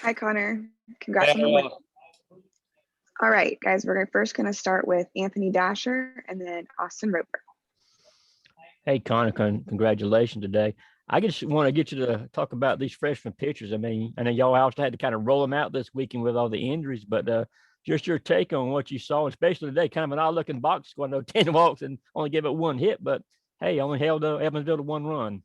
Hi, Connor. Congrats on the win. All right, guys, we're first going to start with Anthony Dasher and then Austin Roper. Hey, Connor, congratulations today. I just want to get you to talk about these freshman pitchers. I mean, I know y'all also had to kind of roll them out this weekend with all the injuries, but just your take on what you saw, especially today, kind of an odd-looking box score. I know 10 walks and only gave up one hit, but, hey, only held Evansville to one run.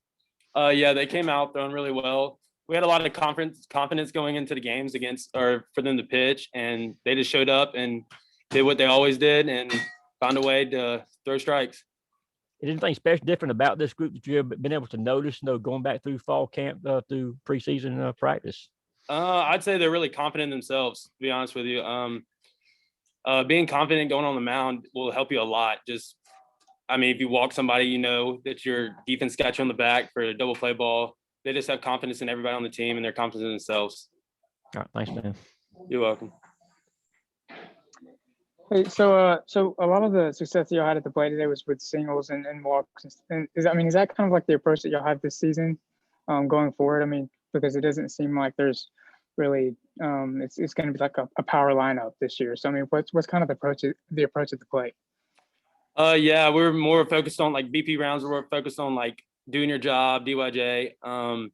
Yeah, they came out throwing really well. We had a lot of confidence going into the games for them to pitch, and they just showed up and did what they always did and found a way to throw strikes. Is anything special different about this group that you've been able to notice, going back through fall camp, through preseason practice? I'd say they're really confident in themselves, to be honest with you. Being confident going on the mound will help you a lot. If you walk somebody, you know that your defense got you on the back for a double play ball. They just have confidence in everybody on the team, and they're confident in themselves. All right, thanks, man. You're welcome. Hey, so a lot of the success that y'all had at the plate today was with singles and walks. And is that kind of like the approach that y'all have this season, going forward? I mean, because it doesn't seem like there's really it's going to be like a power lineup this year. So I mean, what's kind of the approach at the plate? Yeah, we're more focused on like BP rounds. We're focused on like doing your job, DYJ,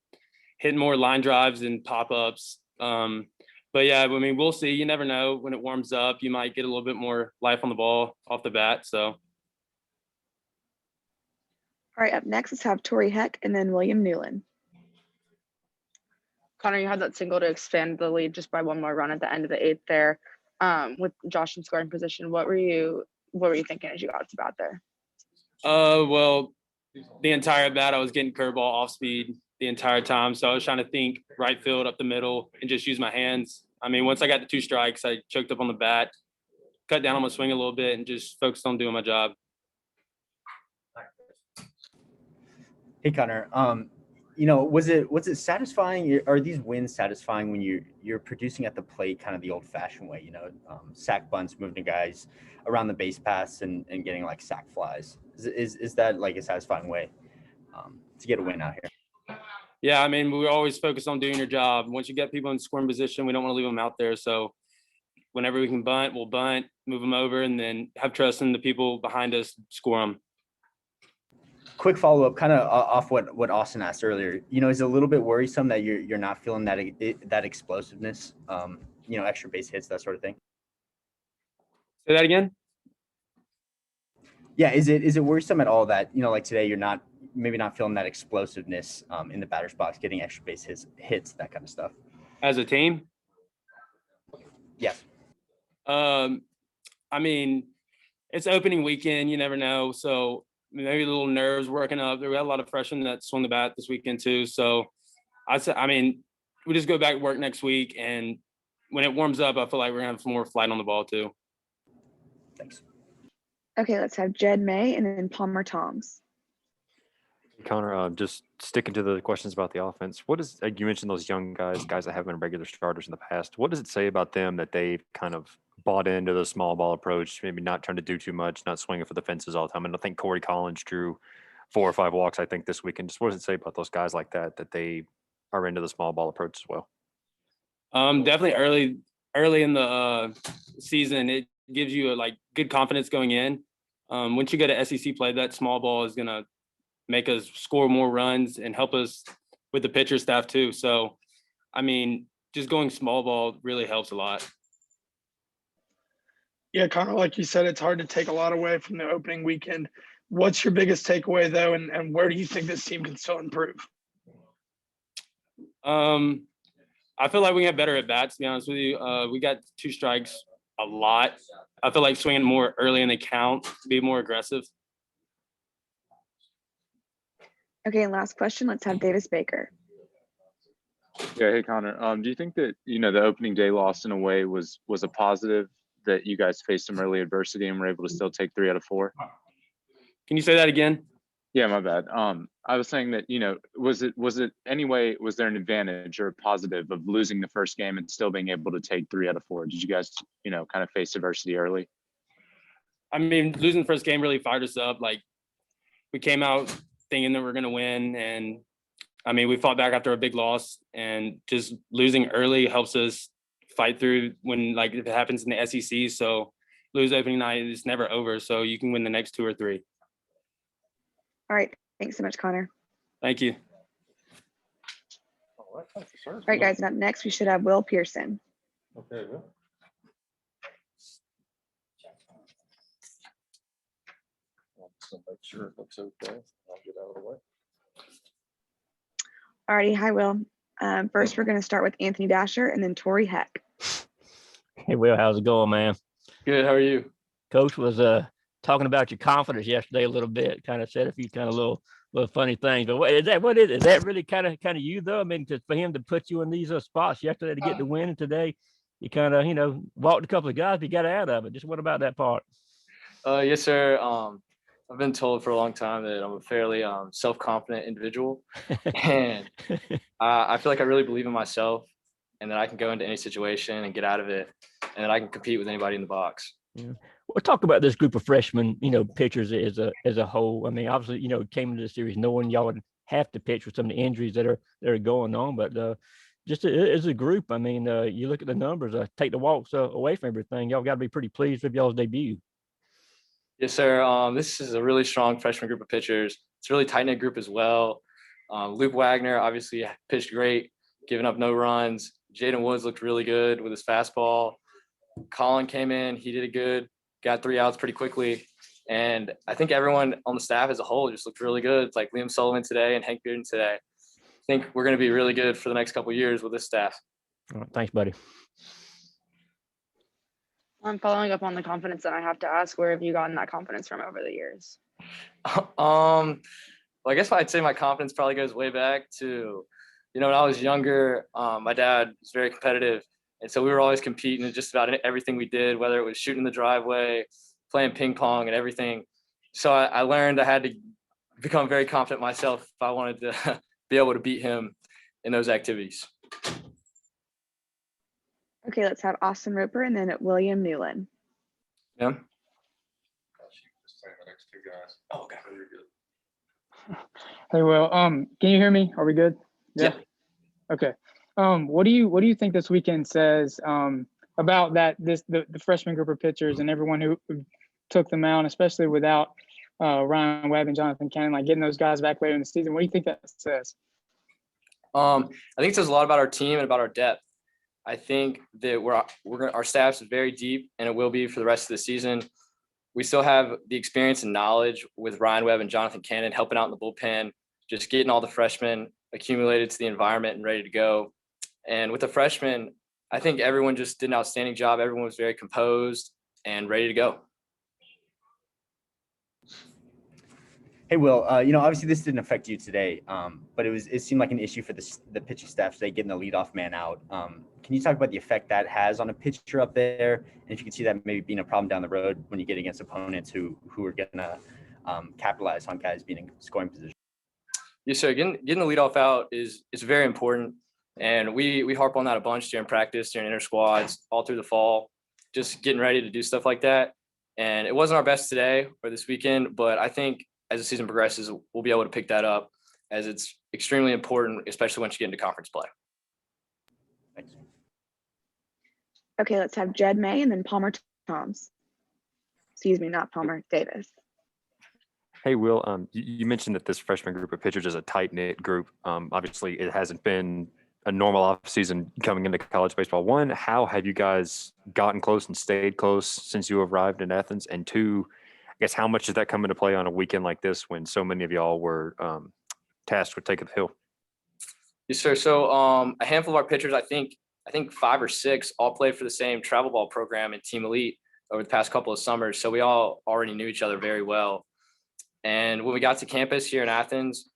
hitting more line drives and pop ups. But yeah, I mean, we'll see. You never know. When it warms up, you might get a little bit more life on the ball off the bat. So. All right, up next, let's have Tori Heck and then William Newland. Connor, you had that single to expand the lead just by one more run at the end of the eighth there, with Josh in scoring position. What were you thinking as you got to bat there? Well, the entire bat, I was getting curveball off speed the entire time. So I was trying to think right field up the middle and just use my hands. I mean, once I got the 2 strikes, I choked up on the bat, cut down on my swing a little bit, and just focused on doing my job. Hey, Connor. Was it satisfying? Are these wins satisfying when you're producing at the plate kind of the old-fashioned way? Sack bunts, moving the guys around the base paths and getting like sack flies. Is that like a satisfying way to get a win out here? Yeah, I mean, we always focus on doing your job. Once you get people in scoring position, we don't want to leave them out there. So whenever we can bunt, we'll bunt, move them over, and then have trust in the people behind us score them. Quick follow-up, kind of off what Austin asked earlier. Is it a little bit worrisome that you're not feeling that explosiveness? Extra base hits, that sort of thing. Say that again. Yeah, is it worrisome at all that like today you're not feeling that explosiveness in the batter's box, getting extra base hits, that kind of stuff? As a team? Yes. I mean, it's opening weekend. You never know. So maybe a little nerves working up. We had a lot of freshmen that swung the bat this weekend too. So we just go back to work next week, and when it warms up, I feel like we're gonna have some more flight on the ball too. Thanks. Okay, let's have Jed May and then Palmer Toms. Connor, just sticking to the questions about the offense, what is you mentioned those young guys that have been regular starters in the past. What does it say about them that they've kind of bought into the small ball approach, maybe not trying to do too much, not swinging for the fences all the time? And I think Corey Collins drew 4 or 5 walks, I think, this weekend. Just what does it say about those guys like that they are into the small ball approach as well? Definitely early in the season, it gives you good confidence going in. Once you go to SEC play, that small ball is gonna make us score more runs and help us with the pitcher staff too. So, I mean, just going small ball really helps a lot. Yeah, Connor, like you said, it's hard to take a lot away from the opening weekend. What's your biggest takeaway though, and where do you think this team can still improve? I feel like we get better at bats, to be honest with you. We got 2 strikes a lot. I feel like swinging more early in the count to be more aggressive. Okay, and last question, let's have Davis Baker. Yeah, hey Connor. Do you think that the opening day loss in a way was a positive, that you guys faced some early adversity and were able to still take 3 out of 4? Can you say that again? Yeah, my bad. I was saying that was it anyway? Was there an advantage or a positive of losing the first game and still being able to take 3 out of 4? Did you guys kind of face adversity early? I mean, losing the first game really fired us up. Like, we came out thinking that we're going to win, and I mean, we fought back after a big loss, and just losing early helps us fight through when, like, if it happens in the SEC. So lose opening night is never over. So you can win the next 2 or 3. All right. Thanks so much, Connor. Thank you. All right, guys. And up next, we should have Will Pearson. Okay, Will. So make sure it looks okay. I'll get out of the way. All righty. Hi, Will. First, we're going to start with Anthony Dasher and then Tori Heck. Hey, Will, how's it going, man? Good. How are you? Coach was talking about your confidence yesterday a little bit. Kind of said a few kind of little funny things. But what is that? What is it? Is that really kind of you though? I mean, for him to put you in these spots yesterday to get the win, and today you kind of walked a couple of guys, but you got out of it. Just what about that part? Yes, sir. I've been told for a long time that I'm a fairly self-confident individual, and I feel like I really believe in myself, and that I can go into any situation and get out of it, and that I can compete with anybody in the box. Yeah. Well, talk about this group of freshmen, pitchers as a whole. I mean, obviously, came into the series knowing y'all would have to pitch with some of the injuries that are going on, but just as a group, I mean, you look at the numbers, take the walks away from everything. Y'all got to be pretty pleased with y'all's debut. Yes, sir. This is a really strong freshman group of pitchers. It's a really tight-knit group as well. Luke Wagner obviously pitched great, giving up no runs. Jaden Woods looked really good with his fastball. Colin came in, he did it good, got 3 outs pretty quickly. And I think everyone on the staff as a whole just looked really good. It's like Liam Sullivan today and Hank Bearden today. I think we're going to be really good for the next couple of years with this staff. All right, thanks, buddy. I'm following up on the confidence, and I have to ask, where have you gotten that confidence from over the years? Well, I guess I'd say my confidence probably goes way back to, when I was younger, my dad was very competitive. And so we were always competing in just about everything we did, whether it was shooting the driveway, playing ping pong and everything. So I learned I had to become very confident myself if I wanted to be able to beat him in those activities. Okay, let's have Austin Roper and then William Newland. Yeah. Just saying the next 2 guys. Oh, okay. So you're good. Hey, Will, can you hear me? Are we good? Yeah. Okay. What do you think this weekend says about the freshman group of pitchers and everyone who took them out, especially without Ryan Webb and Jonathan Cannon, like getting those guys back later in the season? What do you think that says? I think it says a lot about our team and about our depth. I think that our staff's very deep, and it will be for the rest of the season. We still have the experience and knowledge with Ryan Webb and Jonathan Cannon helping out in the bullpen, just getting all the freshmen accumulated to the environment and ready to go. And with the freshmen, I think everyone just did an outstanding job. Everyone was very composed and ready to go. Hey, Will, obviously this didn't affect you today, but it seemed like an issue for the pitching staff today, getting the leadoff man out. Can you talk about the effect that has on a pitcher up there? And if you can see that maybe being a problem down the road when you get against opponents who are going to capitalize on guys being in scoring position? Yes, sir. Getting the leadoff out is very important. And we harp on that a bunch during practice, during inter squads, all through the fall, just getting ready to do stuff like that. And it wasn't our best today or this weekend, but I think as the season progresses, we'll be able to pick that up, as it's extremely important, especially once you get into conference play. Thanks. Okay, let's have Jed May and then Palmer Toms. Excuse me, not Palmer, Davis. Hey, Will, you mentioned that this freshman group of pitchers is a tight-knit group. Obviously, it hasn't been a normal offseason coming into college baseball. One, how have you guys gotten close and stayed close since you arrived in Athens? And two, I guess how much does that come into play on a weekend like this when so many of y'all were tasked with taking the hill? Yes, sir. So a handful of our pitchers, I think 5 or 6, all played for the same travel ball program in Team Elite over the past couple of summers. So we all already knew each other very well. And when we got to campus here in Athens,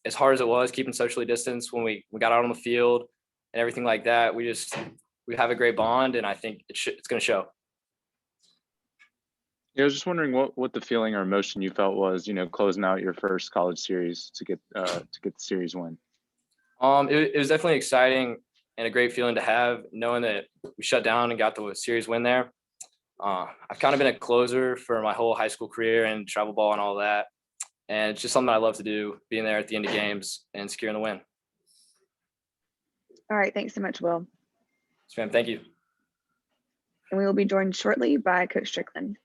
as hard as it was keeping socially distanced, when we got out on the field and everything like that, we have a great bond, and I think it's going to show. Yeah, I was just wondering what the feeling or emotion you felt was, closing out your first college series to get the series win. It was definitely exciting and a great feeling to have, knowing that we shut down and got the series win there. I've kind of been a closer for my whole high school career and travel ball and all that. And it's just something I love to do, being there at the end of games and securing the win. All right, thanks so much, Will. So, ma'am, thank you. And we will be joined shortly by Coach Strickland.